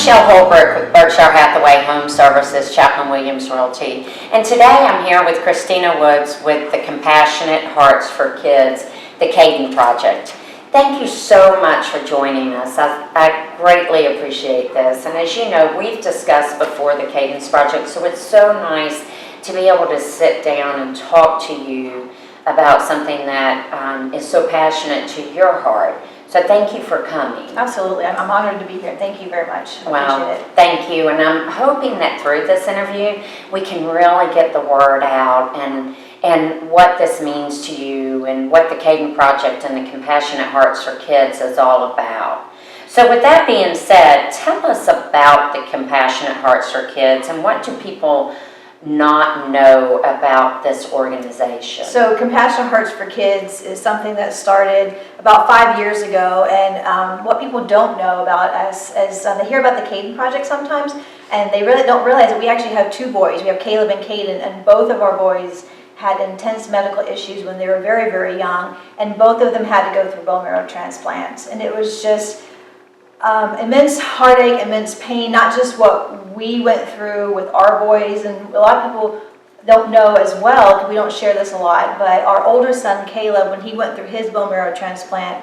Michele Holbrook with Berkshire Hathaway Home Services, Chaplain Williams Realty. And today I'm here with Christina Woods with the Compassionate Hearts for Kids, the Caden Project. Thank you so much for joining us. I greatly appreciate this. And as you know, we've discussed before the Caden Project, so it's so nice to be able to sit down and talk to you about something that is so passionate to your heart. So thank you for coming. Absolutely. I'm honored to be here. Thank you very much. I appreciate it. Thank you. And I'm hoping that through this interview, we can really get the word out and what this means to you and what the Caden Project and the Compassionate Hearts for Kids is all about. So with that being said, tell us about the Compassionate Hearts for Kids and what do people not know about this organization? So Compassionate Hearts for Kids is something that started about 5 years ago, and what people don't know about us is they hear about the Caden Project sometimes, and they really don't realize that we actually have two boys. We have Caleb and Caden, and both of our boys had intense medical issues when they were very, very young, and both of them had to go through bone marrow transplants, and it was just immense heartache, immense pain, not just what we went through with our boys, and a lot of people don't know as well, because we don't share this a lot, but our older son, Caleb, when he went through his bone marrow transplant,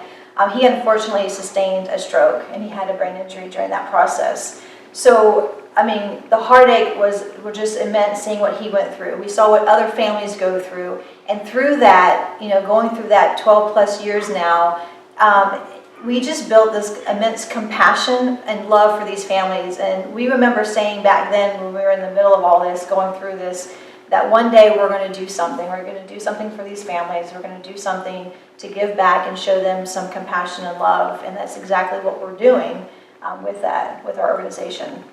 he unfortunately sustained a stroke, and he had a brain injury during that process. So, I mean, the heartache was just immense seeing what he went through. We saw what other families go through, and through that, you know, going through that 12 plus years now, we just built this immense compassion and love for these families. And we remember saying back then when we were in the middle of all this, going through this, that one day we're going to do something. We're going to do something for these families. We're going to do something to give back and show them some compassion and love. And that's exactly what we're doing with our organization.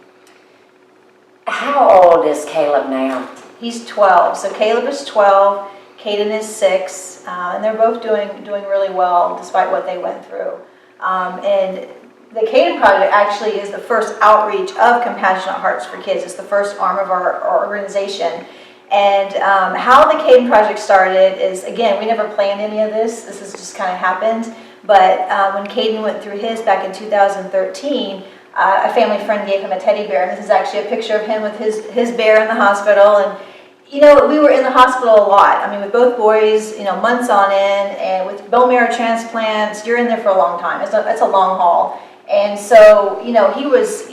How old is Caleb now? He's 12. So Caleb is 12, Caden is 6, and they're both doing really well despite what they went through. And the Caden Project actually is the first outreach of Compassionate Hearts for Kids. It's the first arm of our organization. And how the Caden Project started is, again, we never planned any of this. This has just kind of happened. But when Caden went through his back in 2013, a family friend gave him a teddy bear. And this is actually a picture of him with his bear in the hospital. And you know, we were in the hospital a lot. I mean, with both boys, you know, months on end, and with bone marrow transplants, you're in there for a long time. It's a long haul. And so, you know, he was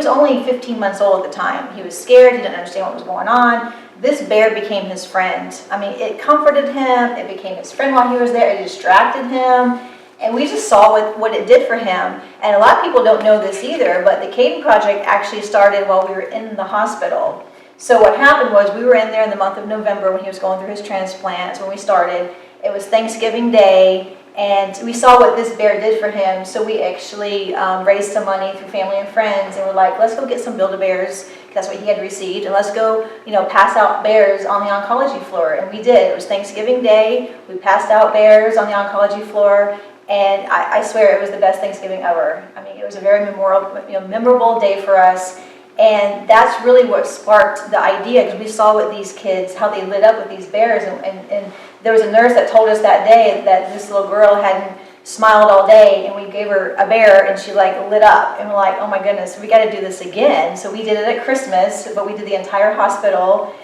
only 15 months old at the time. He was scared. He didn't understand what was going on. This bear became his friend. I mean, it comforted him. It became his friend while he was there. It distracted him. And we just saw what it did for him. And a lot of people don't know this either, but the Caden Project actually started while we were in the hospital. So what happened was we were in there in the month of November when he was going through his transplants when we started. It was Thanksgiving Day, and we saw what this bear did for him. So we actually raised some money through family and friends, and we're like, let's go get some Build-A-Bears. That's what he had received, and let's go, you know, pass out bears on the oncology floor. And we did. It was Thanksgiving Day. We passed out bears on the oncology floor, and I swear it was the best Thanksgiving ever. I mean, it was a very memorable day for us. And that's really what sparked the idea, because we saw with these kids how they lit up with these bears, and there was a nurse that told us that day that this little girl hadn't smiled all day, and we gave her a bear and she like lit up, and we're like, oh my goodness, we got to do this again. So we did it at Christmas, but we did the entire hospital,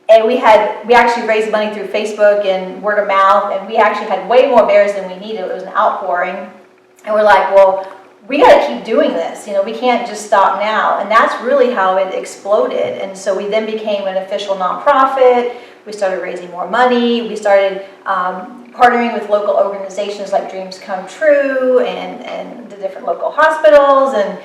and we actually raised money through Facebook and word of mouth, and we actually had way more bears than we needed. It was an outpouring, and we're like, well, we got to keep doing this. You know, we can't just stop now. And that's really how it exploded. And so we then became an official nonprofit. We started raising more money. We started partnering with local organizations like Dreams Come True and the different local hospitals. And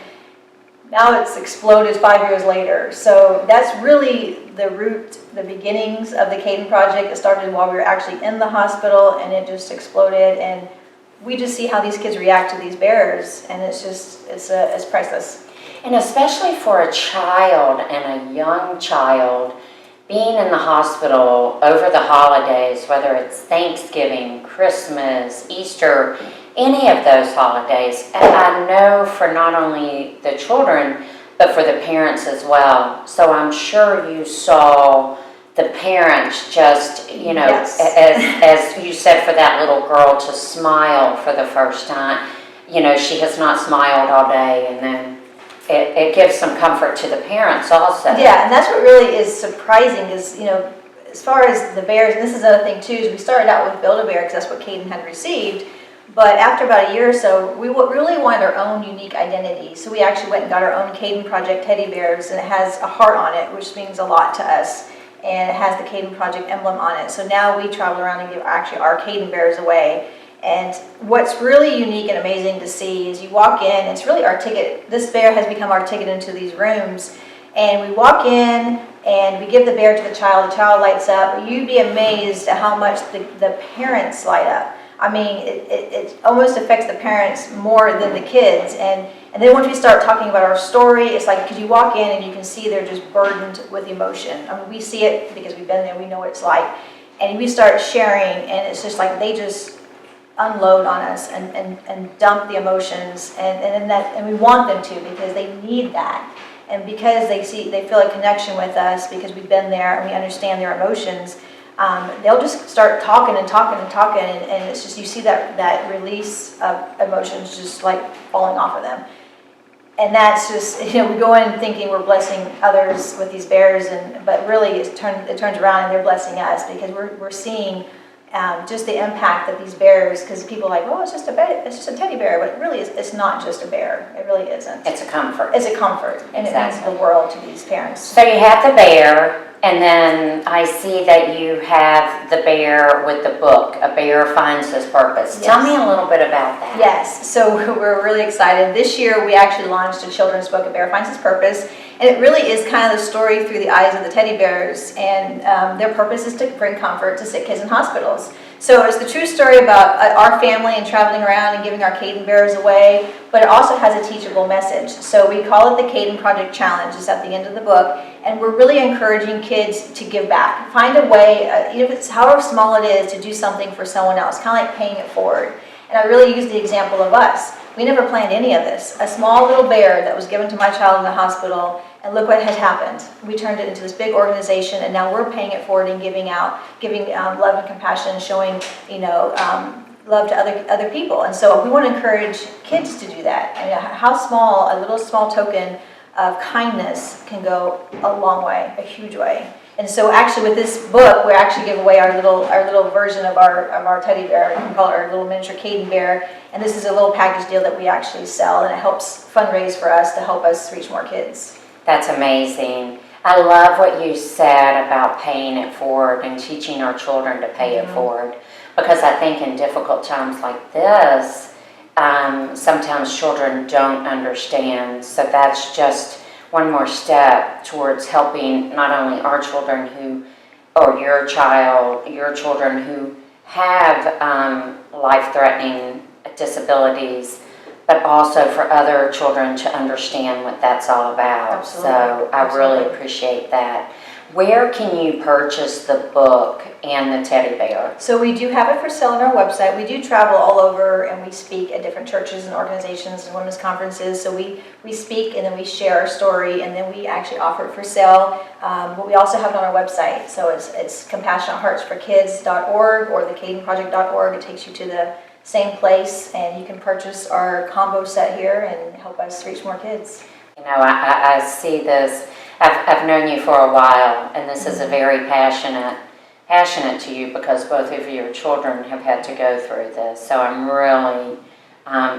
now it's exploded 5 years later. So that's really the root, the beginnings of the Caden Project. It started while we were actually in the hospital, and it just exploded. And we just see how these kids react to these bears, and it's priceless. And especially for a child and a young child, being in the hospital over the holidays, whether it's Thanksgiving, Christmas, Easter, any of those holidays, and I know for not only the children, but for the parents as well. So I'm sure you saw the parents just, you know, yes. as you said, for that little girl to smile for the first time. You know, she has not smiled all day, and then it gives some comfort to the parents also. Yeah, and that's what really is surprising is, as far as the bears, and this is another thing too, is we started out with Build-A-Bear because that's what Caden had received. But after about a year or so, we really wanted our own unique identity. So we actually went and got our own Caden Project teddy bears, and it has a heart on it, which means a lot to us. And it has the Caden Project emblem on it. So now we travel around and give actually our Caden bears away. And what's really unique and amazing to see is you walk in, it's really our ticket. This bear has become our ticket into these rooms. And we walk in and we give the bear to the child lights up. But you'd be amazed at how much the parents light up. I mean, it almost affects the parents more than the kids. And then once we start talking about our story, it's like, because you walk in and you can see they're just burdened with emotion. I mean, we see it because we've been there, we know what it's like. And we start sharing, and it's just like they just unload on us and dump the emotions. And we want them to, because they need that. And because they feel a connection with us because we've been there and we understand their emotions. They'll just start talking and it's just, you see that release of emotions just like falling off of them. And that's just, we go in thinking we're blessing others with these bears, but really it turns around and they're blessing us because we're seeing just the impact that these bears, because people are like, oh, it's just a teddy bear, but really it's not just a bear. It really isn't. It's a comfort. It's a comfort, and it means the world to these parents. So you have the bear, and then I see that you have the bear with the book, A Bear Finds His Purpose. Yes. Tell me a little bit about that. Yes, so we're really excited. This year we actually launched a children's book, A Bear Finds His Purpose, and it really is kind of the story through the eyes of the teddy bears, and their purpose is to bring comfort to sick kids in hospitals. So it's the true story about our family and traveling around and giving our Caden bears away, but it also has a teachable message. So we call it the Caden Project Challenge. It's at the end of the book, and we're really encouraging kids to give back. Find a way, even if it's however small it is, to do something for someone else, kind of like paying it forward. And I really use the example of us. We never planned any of this. A small little bear that was given to my child in the hospital, and look what had happened. We turned it into this big organization, and now we're paying it forward and giving love and compassion, showing love to other people. And so we want to encourage kids to do that. I mean, how small, a little small token of kindness can go a long way, a huge way. And so actually with this book, we actually give away our little version of our teddy bear. We can call it our little miniature Caden bear. And this is a little package deal that we actually sell, and it helps fundraise for us to help us reach more kids. That's amazing. I love what you said about paying it forward and teaching our children to pay it forward, because I think in difficult times like this, sometimes children don't understand. So that's just one more step towards helping not only our children or your children who have life-threatening disabilities, but also for other children to understand what that's all about. Absolutely. So I really appreciate that. Where can you purchase the book and the teddy bear? So we do have it for sale on our website. We do travel all over, and we speak at different churches and organizations and women's conferences. So we speak, and then we share our story, and then we actually offer it for sale. But we also have it on our website. So it's compassionateheartsforkids.org or thecadenproject.org. It takes you to the same place, and you can purchase our combo set here and help us reach more kids. I see this. I've known you for a while, and this is a very passionate to you, because both of your children have had to go through this. So I'm really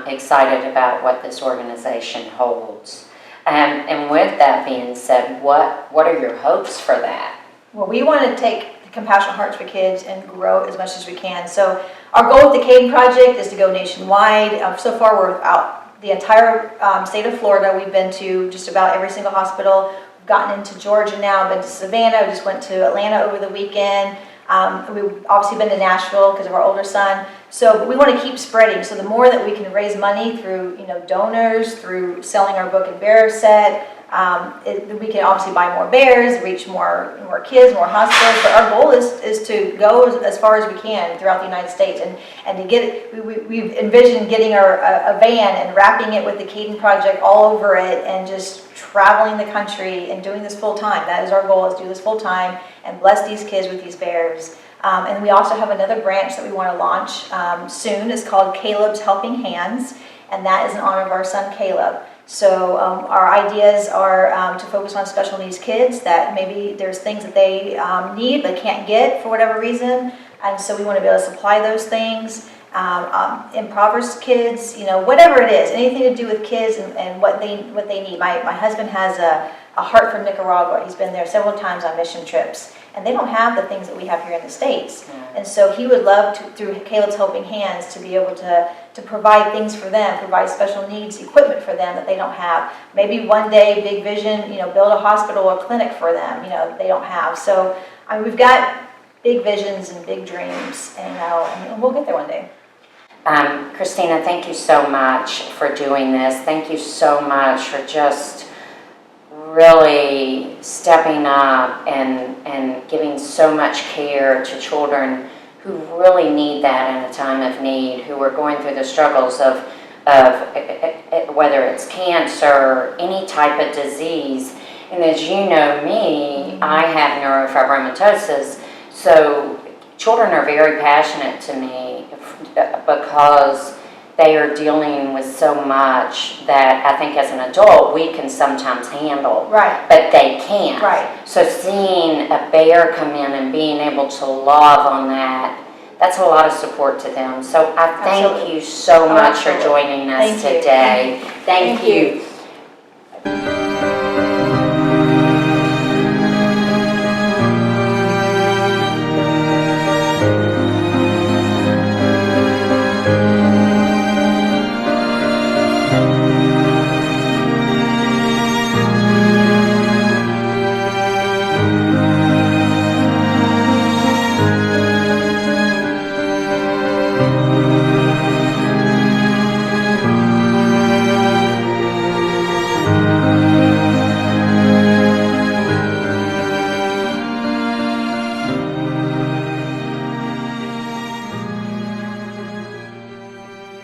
excited about what this organization holds. And with that being said, what are your hopes for that? Well, we want to take the Compassionate Hearts for Kids and grow as much as we can. So our goal with the Caden Project is to go nationwide. So far, we're out the entire state of Florida. We've been to just about every single hospital. We've gotten into Georgia now, been to Savannah. We just went to Atlanta over the weekend. We've obviously been to Nashville because of our older son. So we want to keep spreading. So the more that we can raise money through donors, through selling our book and bear set, we can obviously buy more bears, reach more kids, more hospitals. But our goal is to go as far as we can throughout the United States, and to get we've envisioned getting a van and wrapping it with the Caden Project all over it, and just traveling the country and doing this full time. That is our goal, is to do this full time and bless these kids with these bears. And we also have another branch that we want to launch soon. It's called Caleb's Helping Hands, and that is in honor of our son Caleb. So our ideas are to focus on special needs kids that maybe there's things that they need but can't get for whatever reason. And so we want to be able to supply those things. Impoverished kids, whatever it is, anything to do with kids and what they need. My husband has a heart for Nicaragua. He's been there several times on mission trips. And they don't have the things that we have here in the States. And so he would love to, through Caleb's Helping Hands, to be able to provide things for them, provide special needs equipment for them that they don't have. Maybe one day, big vision, build a hospital or clinic for them, they don't have. So we've got big visions and big dreams, and we'll get there one day. Christina, thank you so much for doing this. Thank you so much for just really stepping up and giving so much care to children who really need that in a time of need, who are going through the struggles of whether it's cancer, any type of disease. And as you know me, I have neurofibromatosis, so children are very passionate to me because they are dealing with so much that I think as an adult we can sometimes handle, right? But they can't. Right. So seeing a bear come in and being able to love on that, that's a lot of support to them. So I thank you so much for joining us today. Thank you.